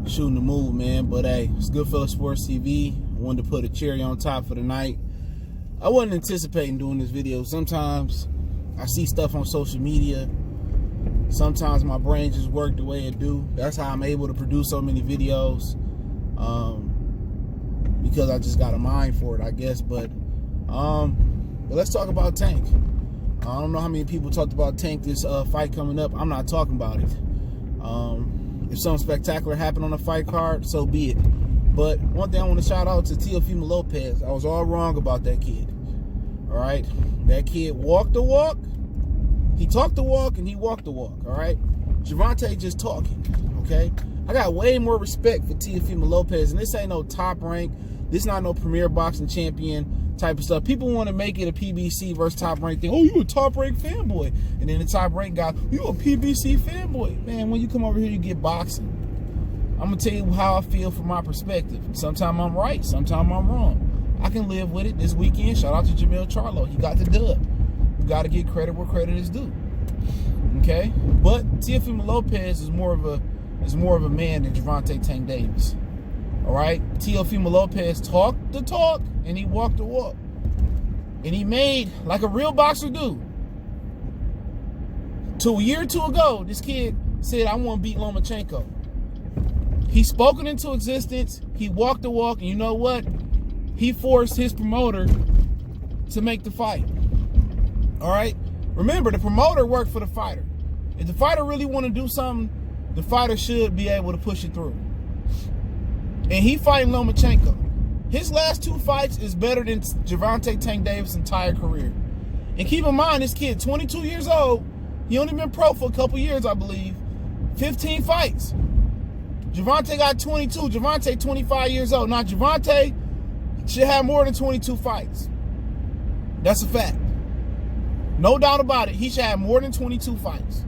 shooting the mood, man. But hey, it's Goodfellas Sports TV. I wanted to put a cherry on top for the night. I wasn't anticipating doing this video. Sometimes I see stuff on social media. Sometimes my brain just works the way it do. That's how I'm able to produce so many videos. Because I just got a mind for it, I guess. But let's talk about Tank. I don't know how many people talked about Tank this fight coming up. I'm not talking about it. If something spectacular happened on the fight card, so be it. But one thing I want to shout out to Teofimo Lopez. I was all wrong about that kid. All right? That kid walked the walk. He talked the walk and he walked the walk. All right? Gervonta just talking. Okay? I got way more respect for Teofimo Lopez. And this ain't no top rank. This not no premier boxing champion type of stuff. People want to make it a PBC versus top rank thing. Oh, you a top rank fanboy. And then the top rank guy, you a PBC fanboy. Man, when you come over here, you get boxing. I'm going to tell you how I feel from my perspective. Sometimes I'm right. Sometimes I'm wrong. I can live with it. This weekend, shout out to Jamil Charlo. He got the dub. You got to get credit where credit is due. Okay? But Teofimo Lopez is more of a man than Gervonta Tank Davis. All right? Teofimo Lopez talked the talk and he walked the walk. And he made, like a real boxer do. A year or two ago, this kid said, I want to beat Lomachenko. He spoke it into existence. He walked the walk. And you know what? He forced his promoter to make the fight. All right? Remember, the promoter worked for the fighter. If the fighter really want to do something, the fighter should be able to push it through. And he fighting Lomachenko. His last two fights is better than Gervonta Tank Davis' entire career. And keep in mind, this kid, 22 years old, he only been pro for a couple years, I believe. 15 fights. Gervonta got 22. Gervonta 25 years old. Now, Gervonta should have more than 22 fights. That's a fact. No doubt about it. He should have more than 22 fights.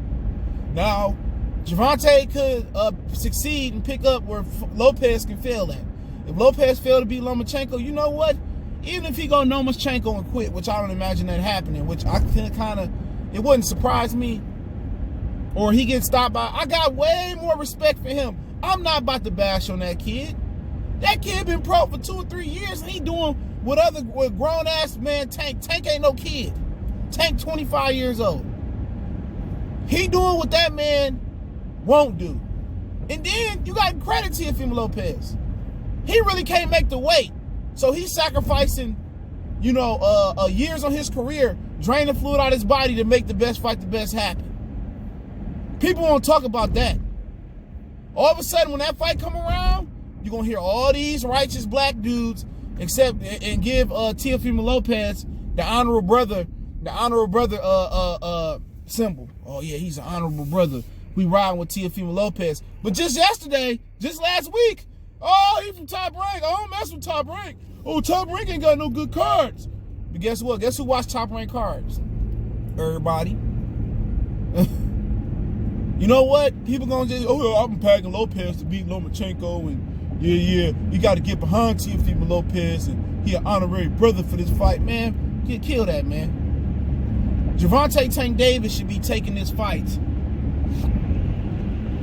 Now, Gervonta could succeed and pick up where Lopez can fail at. If Lopez failed to beat Lomachenko, you know what? Even if he go Lomachenko and quit, which I don't imagine that happening, which I kind of, it wouldn't surprise me, or he gets stopped by, I got way more respect for him. I'm not about to bash on that kid. That kid been pro for 2 or 3 years, and he doing what grown-ass man Tank. Tank ain't no kid. Tank 25 years old. He doing what that man won't do. And then you got credit to Teofimo Lopez. He really can't make the weight. So he's sacrificing, years on his career, draining fluid out of his body to make the best fight the best happen. People won't talk about that. All of a sudden, when that fight come around, you're going to hear all these righteous black dudes and give Teofimo Lopez the honorable brother symbol. Oh, yeah, he's an honorable brother. We riding with Teofimo Lopez. But just last week, oh, he from Top Rank. I don't mess with Top Rank. Oh, Top Rank ain't got no good cards. But guess what? Guess who watched Top Rank cards? Everybody. You know what? People gonna just, I'm packing Lopez to beat Lomachenko, and yeah, you got to get behind Teofimo Lopez, and he an honorary brother for this fight, man. Kill that, man. Gervonta Tank Davis should be taking this fight.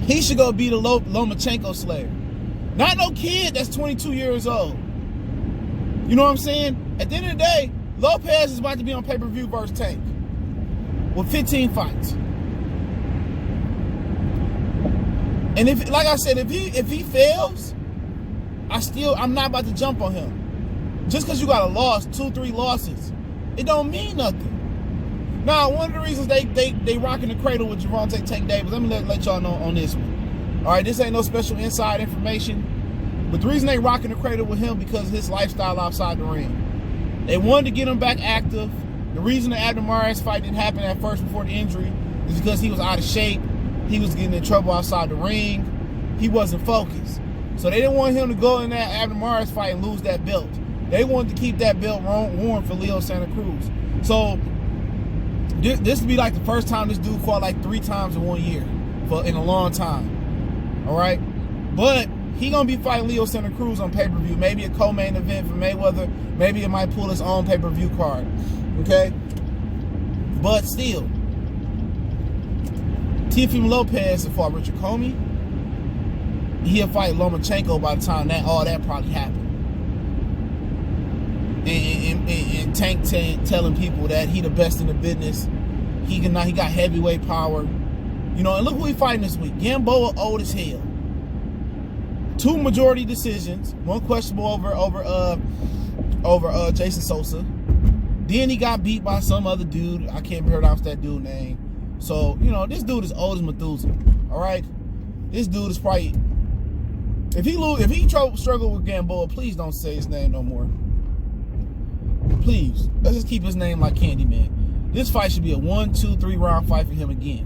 He should go beat a Lomachenko slayer. Not no kid that's 22 years old. You know what I'm saying? At the end of the day, Lopez is about to be on pay-per-view versus Tank with 15 fights. And if, like I said, if he fails, I'm not about to jump on him. Just because you got a loss, 2-3 losses, it don't mean nothing. Now, one of the reasons they rocking the cradle with Gervonta Tank Davis, let me let y'all know on this one. All right, this ain't no special inside information, but the reason they rocking the cradle with him because of his lifestyle outside the ring. They wanted to get him back active. The reason the Abner Mares fight didn't happen at first before the injury is because he was out of shape. He was getting in trouble outside the ring. He wasn't focused. So they didn't want him to go in that Abner Mares fight and lose that belt. They wanted to keep that belt warm for Leo Santa Cruz. So this would be like the first time this dude fought like 3 times in 1 year in a long time. All right? But he going to be fighting Leo Santa Cruz on pay-per-view. Maybe a co-main event for Mayweather. Maybe it might pull his own pay-per-view card. Okay? But still, Teofimo Lopez fought Richard Comey. he'll fight Lomachenko by the time all that probably happened. And Tank telling people that he the best in the business. He got heavyweight power. You know, and look who he fighting this week. Gamboa old as hell. 2 majority decisions. 1 questionable over Jason Sosa. Then he got beat by some other dude. I can't pronounce that dude's name. So, you know, this dude is old as Methuselah. All right? This dude is probably... If he struggle with Gamboa, please don't say his name no more. Please. Let's just keep his name like Candyman. This fight should be a 1, 2, 3 round fight for him again.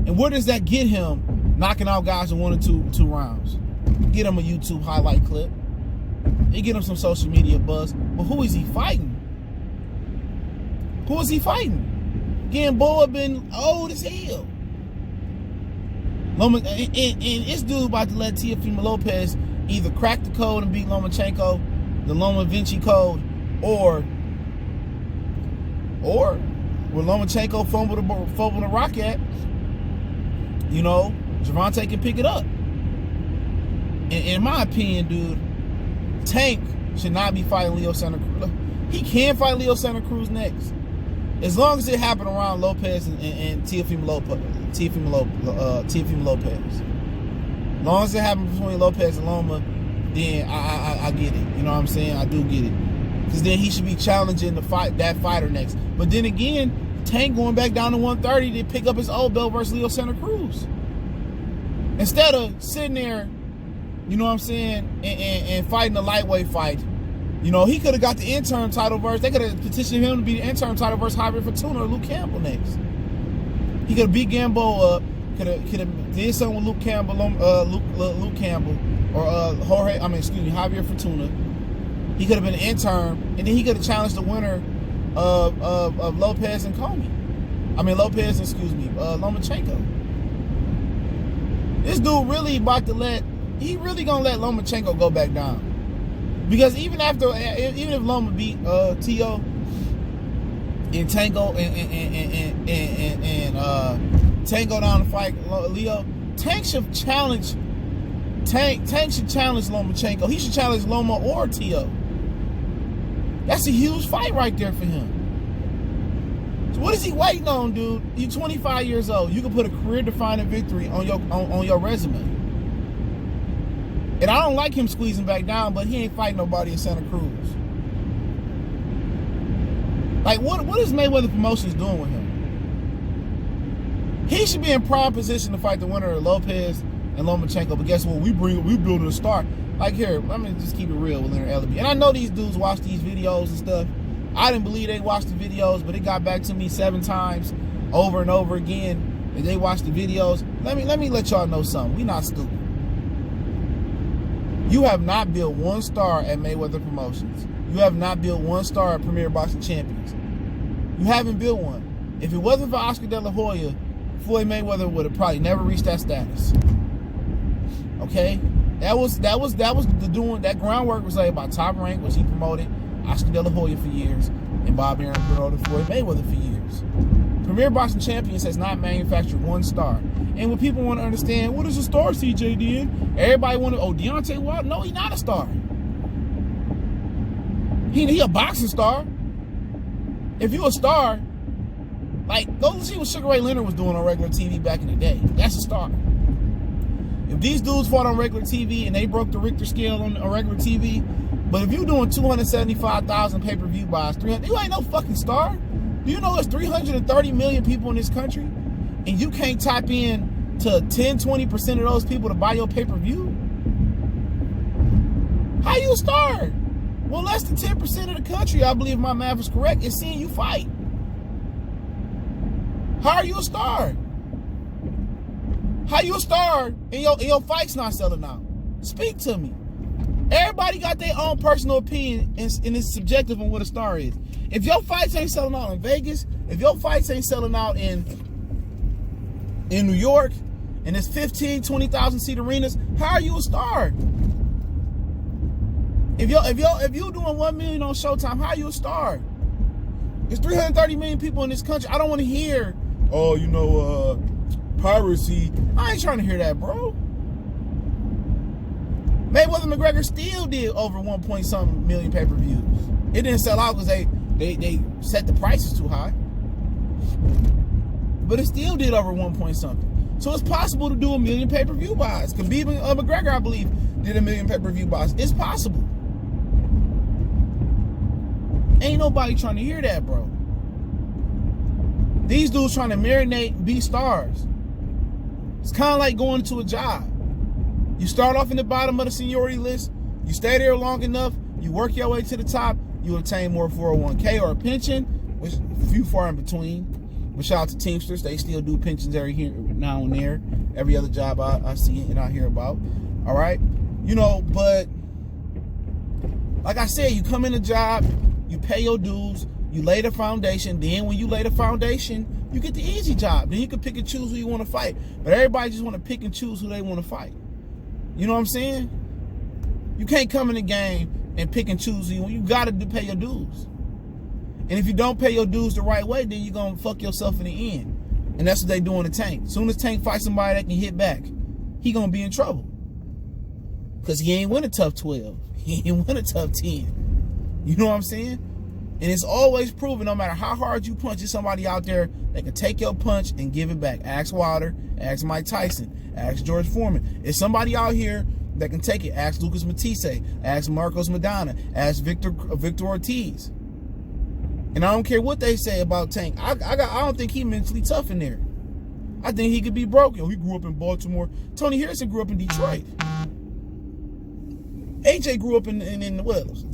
And where does that get him knocking out guys in 1 or 2 rounds? Get him a YouTube highlight clip. It get him some social media buzz. But who is he fighting? Who is he fighting? Gamboa been old as hell. And this dude about to let Teofimo Lopez either crack the code and beat Lomachenko, the Loma Vinci code, or when Lomachenko fumble the rock at, you know, Gervonta can pick it up. In my opinion, dude, Tank should not be fighting Leo Santa Cruz. He can fight Leo Santa Cruz next, as long as it happened around Lopez and Teofimo Lopez. As long as it happened between Lopez and Loma, then I get it. You know what I'm saying? I do get it. Because then he should be challenging that fighter next. But then again, Tank going back down to 130 to pick up his old belt versus Leo Santa Cruz. Instead of sitting there, you know what I'm saying, and fighting a lightweight fight. You know, he could have got the interim title versus, they could have petitioned him to be the interim title versus Javier Fortuna or Luke Campbell next. He could have beat Gamboa up, could have did something with Luke Campbell, Luke Campbell, or Javier Fortuna. He could have been an interim, and then he could have challenged the winner of Lopez and Lomachenko. This dude really about to he really gonna let Lomachenko go back down. Because even if Loma beat Tio and Tango and Tango down to fight Leo, Tank should challenge Lomachenko. He should challenge Loma or Tio. That's a huge fight right there for him. So what is he waiting on, dude? You're 25 years old. You can put a career-defining victory on your resume. And I don't like him squeezing back down, but he ain't fighting nobody in Santa Cruz. Like, what is Mayweather Promotions doing with him? He should be in prime position to fight the winner of Lopez and Lomachenko. But guess what? We building a star. Like, here, let me just keep it real with Leonard Ellaby. And I know these dudes watch these videos and stuff. I didn't believe they watched the videos, but it got back to me 7 times over and over again. And they watched the videos. Let me let y'all know something. We not stupid. You have not built 1 star at Mayweather Promotions. You have not built 1 star at Premier Boxing Champions. You haven't built one. If it wasn't for Oscar De La Hoya, Floyd Mayweather would have probably never reached that status. Okay? That groundwork was laid by Top Rank, which he promoted, Oscar De La Hoya for years, and Bob Arum promoted Floyd Mayweather for years. Premier Boxing Champions has not manufactured 1 star. And what people want to understand, what is a star, CJ did? Everybody want to, Deontay Wilder? No, he's not a star. He a boxing star. If you a star, like, go see what Sugar Ray Leonard was doing on regular TV back in the day. That's a star. If these dudes fought on regular TV and they broke the Richter scale on regular TV, but if you doing 275,000 pay-per-view buys, 300, you ain't no fucking star. Do you know there's 330 million people in this country, and you can't tap in to 10-20% of those people to buy your pay-per-view? How you a star? Well, less than 10% of the country, I believe my math is correct, is seeing you fight. How are you a star? How you a star and your fight's not selling out? Speak to me. Everybody got their own personal opinion, and it's subjective on what a star is. If your fights ain't selling out in Vegas, if your fights ain't selling out in New York, and it's 15, 20,000 seat arenas, how are you a star? If you doing 1 million on Showtime, how are you a star? There's 330 million people in this country. I don't want to hear, piracy. I ain't trying to hear that, bro. Mayweather McGregor still did over 1 point something million pay-per-views. It didn't sell out because they set the prices too high. But it still did over 1 point something. So it's possible to do 1 million pay-per-view buys. Khabib and McGregor, I believe, did 1 million pay-per-view buys. It's possible. Ain't nobody trying to hear that, bro. These dudes trying to marinate, be stars. It's kind of like going to a job. You start off in the bottom of the seniority list. You stay there long enough. You work your way to the top. You obtain more 401k or a pension, which few far in between. But shout out to Teamsters. They still do pensions every here now and there. Every other job I see and I hear about. All right? You know, but like I said, you come in a job, you pay your dues, you lay the foundation. Then when you lay the foundation, you get the easy job. Then you can pick and choose who you want to fight. But everybody just want to pick and choose who they want to fight. You know what I'm saying? You can't come in the game and pick and choose who you want. You got to pay your dues. And if you don't pay your dues the right way, then you're going to fuck yourself in the end. And that's what they do in the Tank. As soon as Tank fights somebody that can hit back, he going to be in trouble. Because he ain't win a tough 12. He ain't win a tough 10. You know what I'm saying? And it's always proven, no matter how hard you punch, there's somebody out there that can take your punch and give it back. Ask Wilder, ask Mike Tyson, ask George Foreman. There's somebody out here that can take it. Ask Lucas Matisse, ask Marcos Madonna, ask Victor Ortiz. And I don't care what they say about Tank. I don't think he's mentally tough in there. I think he could be broken. He grew up in Baltimore. Tony Harrison grew up in Detroit. AJ grew up in the Wells.